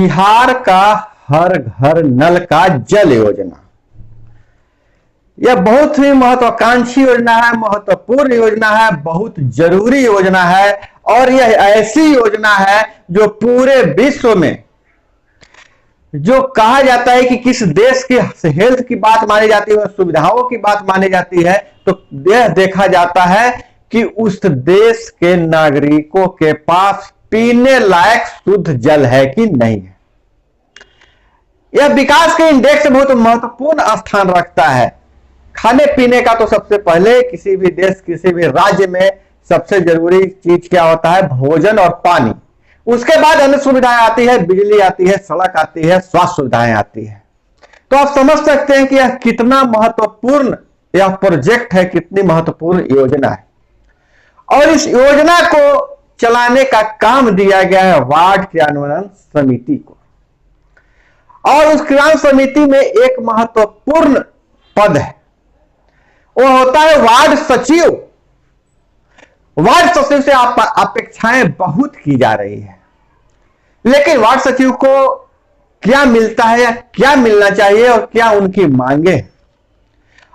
बिहार का हर घर नल का जल योजना, यह बहुत ही महत्वाकांक्षी योजना है, महत्वपूर्ण योजना है, बहुत जरूरी योजना है। और यह ऐसी योजना है जो पूरे विश्व में जो कहा जाता है कि किस देश की हेल्थ की बात मानी जाती है, सुविधाओं की बात मानी जाती है, तो यह देखा जाता है कि उस देश के नागरिकों के पास पीने लायक शुद्ध जल है कि नहीं है। यह विकास के इंडेक्स में बहुत महत्वपूर्ण स्थान रखता है। खाने पीने का तो सबसे पहले किसी भी देश, किसी भी राज्य में सबसे जरूरी चीज क्या होता है? भोजन और पानी। उसके बाद अन्य सुविधाएं आती है, बिजली आती है, सड़क आती है, स्वास्थ्य सुविधाएं आती है। तो आप समझ सकते हैं कि यह कितना महत्वपूर्ण यह प्रोजेक्ट है, कितनी महत्वपूर्ण योजना है। और इस योजना को चलाने का काम दिया गया है वार्ड क्रियान्वयन समिति को। और उस क्रियान्वयन समिति में एक महत्वपूर्ण पद है, वो होता है वार्ड सचिव। वार्ड सचिव से अपेक्षाएं बहुत की जा रही है, लेकिन वार्ड सचिव को क्या मिलता है, क्या मिलना चाहिए और क्या उनकी मांगे,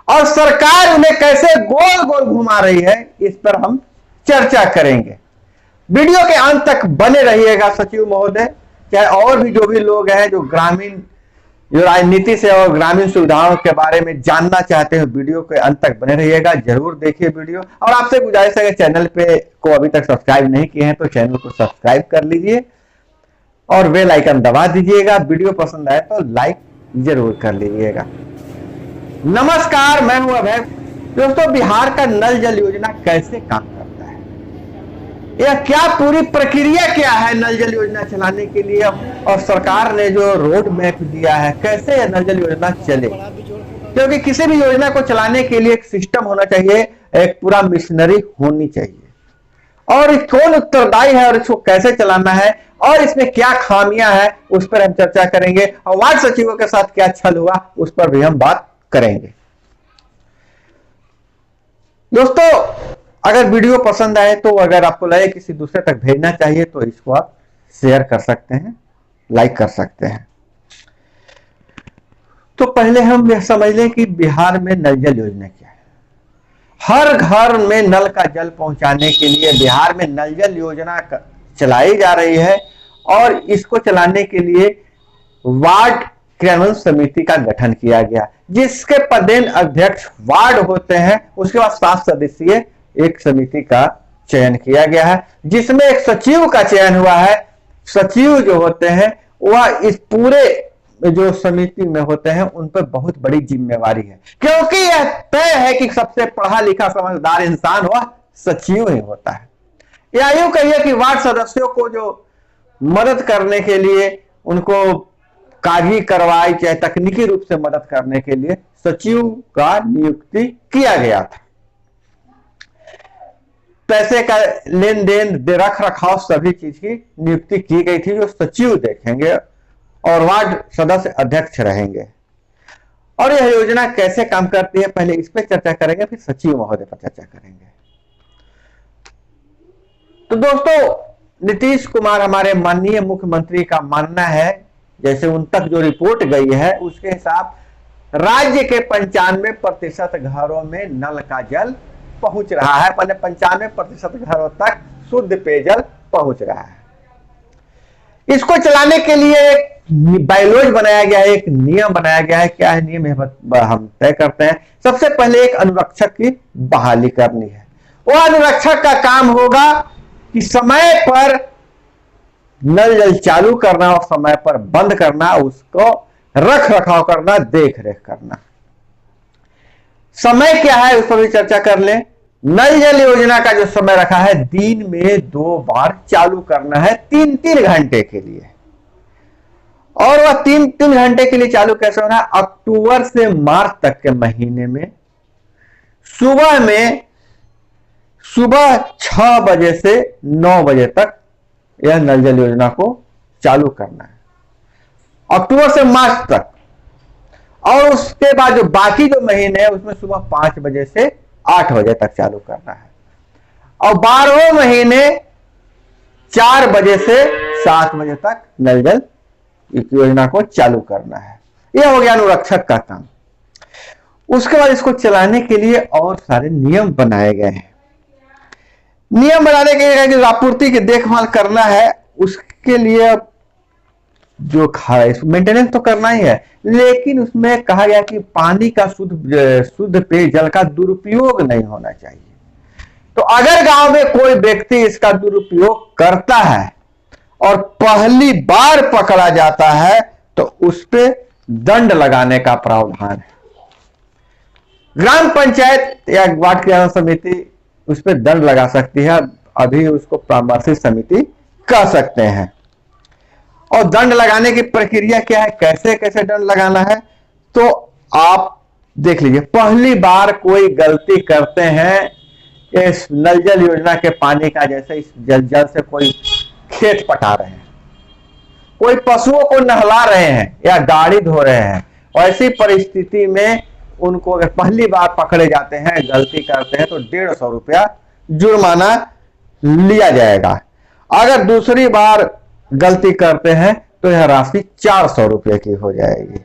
और सरकार उन्हें कैसे गोल गोल घुमा रही है, इस पर हम चर्चा करेंगे। वीडियो के अंत तक बने रहिएगा सचिव महोदय, चाहे और भी जो भी लोग हैं जो ग्रामीण जो राजनीति से और ग्रामीण सुविधाओं के बारे में जानना चाहते हैं, वीडियो के अंत तक बने रहिएगा, जरूर देखिए वीडियो। और आपसे गुजारिश है, चैनल पे को अभी तक सब्सक्राइब नहीं किए हैं तो चैनल को सब्सक्राइब कर लीजिए और बेल आइकन दबा दीजिएगा। वीडियो पसंद आए तो लाइक जरूर कर लीजिएगा। नमस्कार, मैं हूं अभय। दोस्तों, बिहार का नल जल योजना कैसे काम करता है, यह क्या पूरी प्रक्रिया क्या है नल जल योजना चलाने के लिए, और सरकार ने जो रोड मैप दिया है कैसे यह नल जल योजना चले। क्योंकि किसी भी योजना को चलाने के लिए एक सिस्टम होना चाहिए, एक पूरा मिशनरी होनी चाहिए, और कौन उत्तरदायी है और इसको कैसे चलाना है और इसमें क्या खामियां हैं उस पर हम चर्चा करेंगे। और वार्ड सचिवों के साथ क्या छल हुआ उस पर भी हम बात करेंगे। दोस्तों, अगर वीडियो पसंद आए तो अगर आपको लगे किसी दूसरे तक भेजना चाहिए तो इसको आप शेयर कर सकते हैं, लाइक कर सकते हैं। तो पहले हम यह समझ लें कि बिहार में नल जल योजना क्या है। हर घर में नल का जल पहुंचाने के लिए बिहार में नल जल योजना चलाई जा रही है, और इसको चलाने के लिए वार्ड क्रियान्वयन समिति का गठन किया गया, जिसके पदेन अध्यक्ष वार्ड होते हैं। उसके बाद 7 सदस्यीय एक समिति का चयन किया गया है, जिसमें एक सचिव का चयन हुआ है। सचिव जो होते हैं वह इस पूरे जो समिति में होते हैं उन पर बहुत बड़ी जिम्मेवारी है, क्योंकि यह तय है कि सबसे पढ़ा लिखा समझदार इंसान वह सचिव ही होता है। या यूं कहिए कि वार्ड सदस्यों को जो मदद करने के लिए, उनको कागजी कार्रवाई चाहे तकनीकी रूप से मदद करने के लिए सचिव का नियुक्ति किया गया था। पैसे का लेन देन, रख रखाव, सभी चीज की नियुक्ति की गई थी जो सचिव देखेंगे, और वार्ड सदस्य अध्यक्ष रहेंगे। और यह योजना कैसे काम करती है पहले इस पर चर्चा करेंगे, फिर सचिव महोदय पर चर्चा करेंगे। तो दोस्तों, नीतीश कुमार हमारे माननीय मुख्यमंत्री का मानना है, जैसे उन तक जो रिपोर्ट गई है उसके हिसाब राज्य के 95% घरों में नल का जल पहुंच रहा है। पहले 95% घरों तक शुद्ध पेयजल पहुंच रहा है। इसको चलाने के लिए एक बायलॉज बनाया गया है, एक नियम बनाया गया है। क्या है नियम, हम तय करते हैं। सबसे पहले एक अनुरक्षक की बहाली करनी है। वो अनुरक्षक का काम होगा कि समय पर नल जल चालू करना और समय पर बंद करना, उसको रख रखाव करना, देख रेख करना। समय क्या है उस पर भी चर्चा कर लें। नल जल योजना का जो समय रखा है, दिन में 2 बार चालू करना है 3-3 घंटे के लिए। और वह 3-3 घंटे के लिए चालू कैसे होना है? अक्टूबर से मार्च तक के महीने में सुबह 6 बजे से 9 बजे तक यह नल जल योजना को चालू करना है, अक्टूबर से मार्च तक। और उसके बाद जो बाकी जो महीने हैं उसमें सुबह 5 बजे से 8 बजे तक चालू करना है, और 12वें महीने 4 बजे से 7 बजे तक नल जल योजना को चालू करना है। यह हो गया अनुरक्षक का काम। उसके बाद इसको चलाने के लिए और सारे नियम बनाए गए हैं। नियम बनाने के लिए आपूर्ति की देखभाल करना है, उसके लिए जो मेंटेनेंस तो करना ही है, लेकिन उसमें कहा गया कि पानी का शुद्ध पेयजल का दुरुपयोग नहीं होना चाहिए। तो अगर गांव में कोई व्यक्ति इसका दुरुपयोग करता है और पहली बार पकड़ा जाता है तो उस पर दंड लगाने का प्रावधान है। ग्राम पंचायत या वार्ड क्रियान्वयन समिति उस पर दंड लगा सकती है, अभी उसको परामर्शी समिति कह सकते हैं। और दंड लगाने की प्रक्रिया क्या है, कैसे कैसे दंड लगाना है, तो आप देख लीजिए। पहली बार कोई गलती करते हैं, इस नल जल योजना के पानी का, जैसे इस जल से कोई खेत पटा रहे हैं, कोई पशुओं को नहला रहे हैं या गाड़ी धो रहे हैं, ऐसी परिस्थिति में उनको अगर पहली बार पकड़े जाते हैं, गलती करते हैं, तो 150 रुपया जुर्माना लिया जाएगा। अगर दूसरी बार गलती करते हैं तो यह राशि 400 रुपये की हो जाएगी,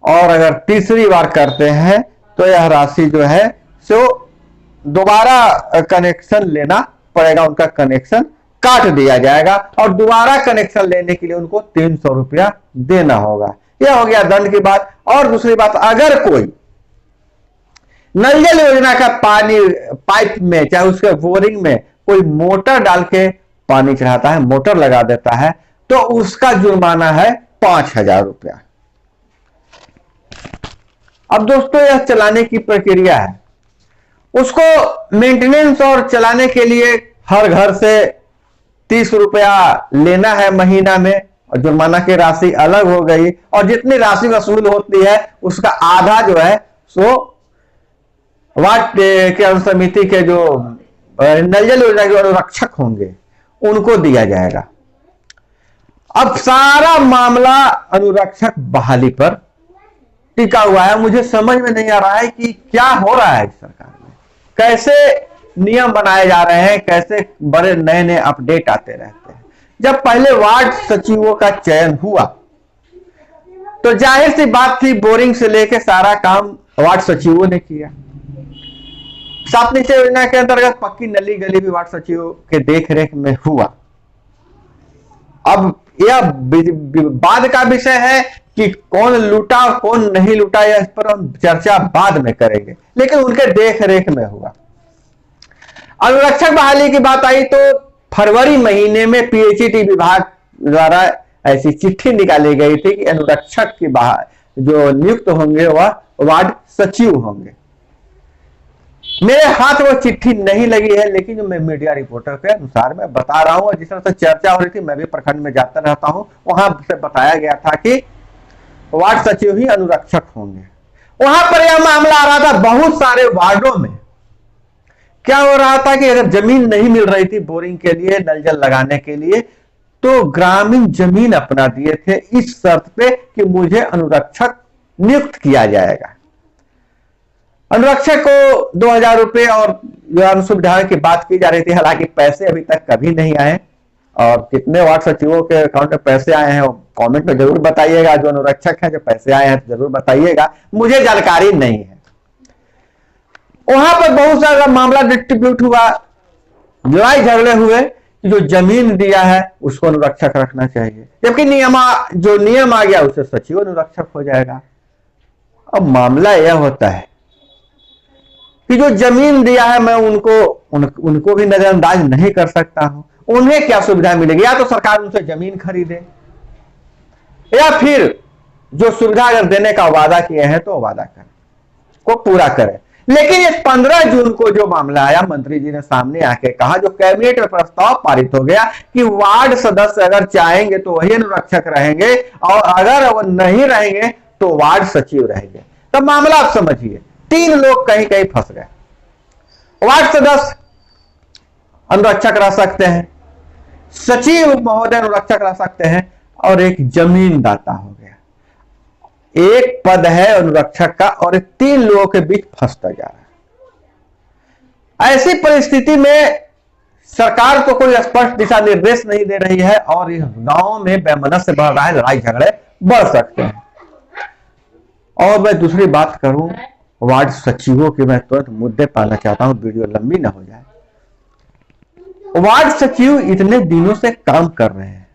और अगर तीसरी बार करते हैं तो यह राशि जो है सो दोबारा कनेक्शन लेना पड़ेगा, उनका कनेक्शन काट दिया जाएगा और दोबारा कनेक्शन लेने के लिए उनको 300 रुपया देना होगा। यह हो गया दंड की बात। और दूसरी बात, अगर कोई नल जल योजना का पानी पाइप में, चाहे उसके बोरिंग में कोई मोटर डाल के पानी चढ़ाता है, मोटर लगा देता है, तो उसका जुर्माना है 5000 रुपया। अब दोस्तों यह चलाने की प्रक्रिया है, उसको मेंटेनेंस और चलाने के लिए हर घर से 30 रुपया लेना है महीना में, और जुर्माना की राशि अलग हो गई, और जितनी राशि वसूल होती है उसका आधा जो है सो वार्ड क्रियान्वयन समिति के जो नल जल योजना के अनुरक्षक होंगे उनको दिया जाएगा। अब सारा मामला अनुरक्षक बहाली पर टिका हुआ है। मुझे समझ में नहीं आ रहा है कि क्या हो रहा है इस सरकार में, कैसे नियम बनाए जा रहे हैं, कैसे बड़े नए नए अपडेट आते रहते हैं। जब पहले वार्ड सचिवों का चयन हुआ तो जाहिर सी बात थी, बोरिंग से लेकर सारा काम वार्ड सचिवों ने किया। सात निश्चय योजना के अंतर्गत पक्की नली गली भी वार्ड सचिवों के देखरेख में हुआ। अब यह बाद का विषय है कि कौन लूटा और कौन नहीं लूटा, या इस पर हम चर्चा बाद में करेंगे, लेकिन उनके देखरेख में हुआ। अनुरक्षक बहाली की बात आई तो फरवरी महीने में पीएचईडी विभाग द्वारा ऐसी चिट्ठी निकाली गई थी कि अनुरक्षक की जो नियुक्त होंगे वह वार्ड सचिव होंगे। मेरे हाथ वो चिट्ठी नहीं लगी है, लेकिन जो मैं मीडिया रिपोर्टर के अनुसार मैं बता रहा हूं, जिस तरह से चर्चा हो रही थी, मैं भी प्रखंड में जाता रहता हूं, वहां से बताया गया था कि वार्ड सचिव ही अनुरक्षक होंगे। वहां पर यह मामला आ रहा था बहुत सारे वार्डों में। क्या हो रहा था कि अगर जमीन नहीं मिल रही थी बोरिंग के लिए, नल जल लगाने के लिए, तो ग्रामीण जमीन अपना दिए थे इस शर्त पे कि मुझे अनुरक्षक नियुक्त किया जाएगा। अनुरक्षक को 2000 रुपए और सुविधाओं की बात की जा रही थी, हालांकि पैसे अभी तक कभी नहीं आए, और कितने वार्ड सचिवों के अकाउंट में पैसे आए हैं कमेंट में जरूर बताइएगा। जो अनुरक्षक है, जो पैसे आए हैं जरूर बताइएगा, मुझे जानकारी नहीं है। वहां पर बहुत सारा मामला डिस्ट्रीब्यूट हुआ, लड़ाई झगड़े हुए कि जो जमीन दिया है उसको अनुरक्षक रखना चाहिए, जबकि नियम आ गया उससे सचिव अनुरक्षक हो जाएगा। अब मामला यह होता है कि जो जमीन दिया है मैं उनको भी नजरअंदाज नहीं कर सकता हूं। उन्हें क्या सुविधा मिलेगी, या तो सरकार उनसे जमीन खरीदे, या फिर जो सुविधा अगर देने का वादा किए हैं तो वादा करें, को पूरा करें। लेकिन ये 15 जून को जो मामला आया, मंत्री जी ने सामने आके कहा, जो कैबिनेट में प्रस्ताव पारित हो गया कि वार्ड सदस्य अगर चाहेंगे तो वही अनुरक्षक रहेंगे, और अगर वो नहीं रहेंगे तो वार्ड सचिव रहेंगे। तब मामला आप समझिए, 3 लोग कहीं कहीं फंस गए। वार्ड सदस्य अनुरक्षक रह सकते हैं, सचिव महोदय अनुरक्षक रह सकते हैं, और एक जमीन दाता हो गया। एक पद है अनुरक्षक का और 3 लोगों के बीच फंसता जा रहा है। ऐसी परिस्थिति में सरकार तो कोई स्पष्ट दिशा निर्देश नहीं दे रही है और इस गांव में वैमनस्य बढ़ रहा है, लड़ाई झगड़े बढ़ सकते हैं। और मैं दूसरी बात करूं वार्ड सचिवों की, मैं तुरंत मुद्दे पाना चाहता हूं, वीडियो लंबी ना हो जाए। वार्ड सचिव इतने दिनों से काम कर रहे हैं,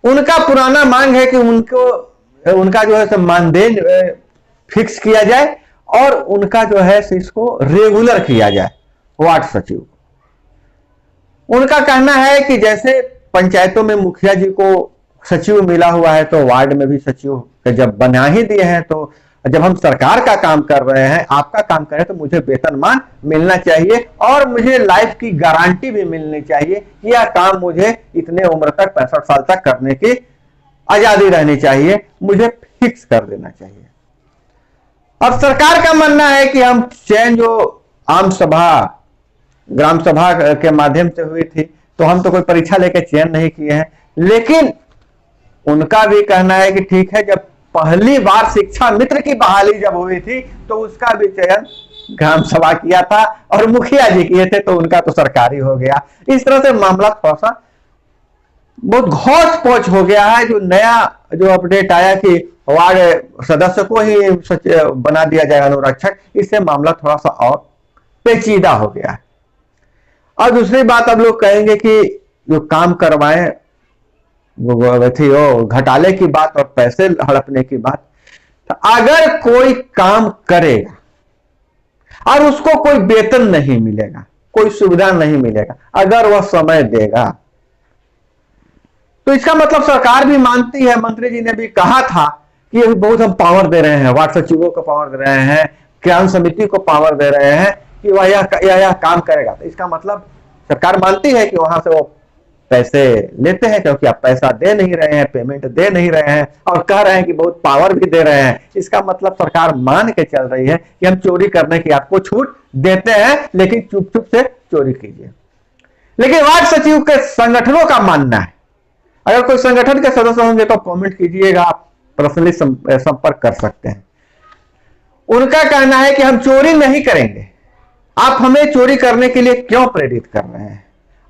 उनका पुराना मांग है कि उनका जो है मानदेय फिक्स किया जाए और उनका जो है इसको रेगुलर किया जाए। वार्ड सचिव उनका कहना है कि जैसे पंचायतों में मुखिया जी को सचिव मिला हुआ है तो वार्ड में भी सचिव जब बना ही दिए हैं, तो जब हम सरकार का काम कर रहे हैं, आपका काम कर रहे हैं, तो मुझे वेतनमान मिलना चाहिए और मुझे लाइफ की गारंटी भी मिलनी चाहिए कि यह काम मुझे इतने उम्र तक 65 साल तक करने की आजादी रहनी चाहिए, मुझे फिक्स कर देना चाहिए। और सरकार का मानना है कि हम चयन जो आम सभा ग्राम सभा के माध्यम से हुई थी, तो हम तो कोई परीक्षा लेकर चयन नहीं किए हैं, लेकिन उनका भी कहना है कि ठीक है, जब पहली बार शिक्षा मित्र की बहाली जब हुई थी तो उसका भी चयन ग्राम सभा किया था और मुखिया जी किए थे, तो उनका तो सरकारी हो गया। इस तरह से मामला थोड़ा सा बहुत घोच पोच हो गया है। जो नया जो अपडेट आया कि वार्ड सदस्य को ही बना दिया जाएगा अनुरक्षक, इससे मामला थोड़ा सा और पेचीदा हो गया है। और दूसरी बात, अब लोग कहेंगे कि जो काम करवाएं वो घोटाले की बात और पैसे हड़पने की बात। तो अगर कोई काम करेगा और उसको कोई वेतन नहीं मिलेगा, कोई सुविधा नहीं मिलेगा, अगर वह समय देगा, तो इसका मतलब सरकार भी मानती है। मंत्री जी ने भी कहा था कि अभी बहुत हम पावर दे रहे हैं, वार्ड सचिवों को पावर दे रहे हैं, क्रियान्वयन समिति को पावर दे रहे हैं कि वह यह काम करेगा। तो इसका मतलब सरकार मानती है कि वहां से वो पैसे लेते हैं, क्योंकि आप पैसा दे नहीं रहे हैं, पेमेंट दे नहीं रहे हैं और कह रहे हैं कि बहुत पावर भी दे रहे हैं। इसका मतलब सरकार मान के चल रही है कि हम चोरी करने की आपको छूट देते हैं, लेकिन चुप चुप से चोरी कीजिए। लेकिन वार्ड सचिव के संगठनों का मानना है, अगर कोई संगठन के सदस्य होंगे तो कमेंट कीजिएगा, आप पर्सनली संपर्क कर सकते हैं। उनका कहना है कि हम चोरी नहीं करेंगे, आप हमें चोरी करने के लिए क्यों प्रेरित कर रहे हैं?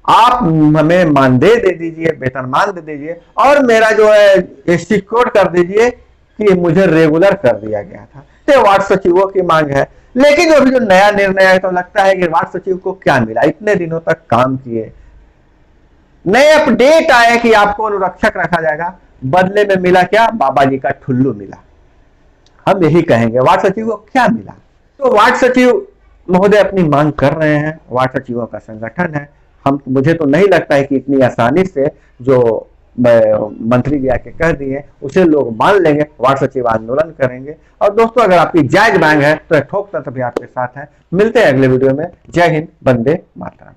आप हमें मानदेय दे दीजिए, वेतनमान दे दीजिए और मेरा जो है सिक्योर कर दीजिए कि मुझे रेगुलर कर दिया गया था। तो वार्ड सचिवों की मांग है। लेकिन जो अभी जो नया निर्णय है, तो लगता है कि वार्ड सचिव को क्या मिला, इतने दिनों तक काम किए, नए अपडेट आए कि आपको अनुरक्षक रखा जाएगा, बदले में मिला क्या? बाबा जी का ठुल्लू मिला। हम यही कहेंगे, वार्ड सचिव को क्या मिला? तो वार्ड सचिव महोदय अपनी मांग कर रहे हैं, वार्ड सचिवों का संगठन है। मुझे तो नहीं लगता है कि इतनी आसानी से जो मंत्री जी आके कह दिए उसे लोग मान लेंगे। वार्ड सचिव आंदोलन करेंगे। और दोस्तों, अगर आपकी जायज मांग है तो ठोक तंत्र भी आपके साथ है। मिलते हैं अगले वीडियो में। जय हिंद, वंदे मातरम।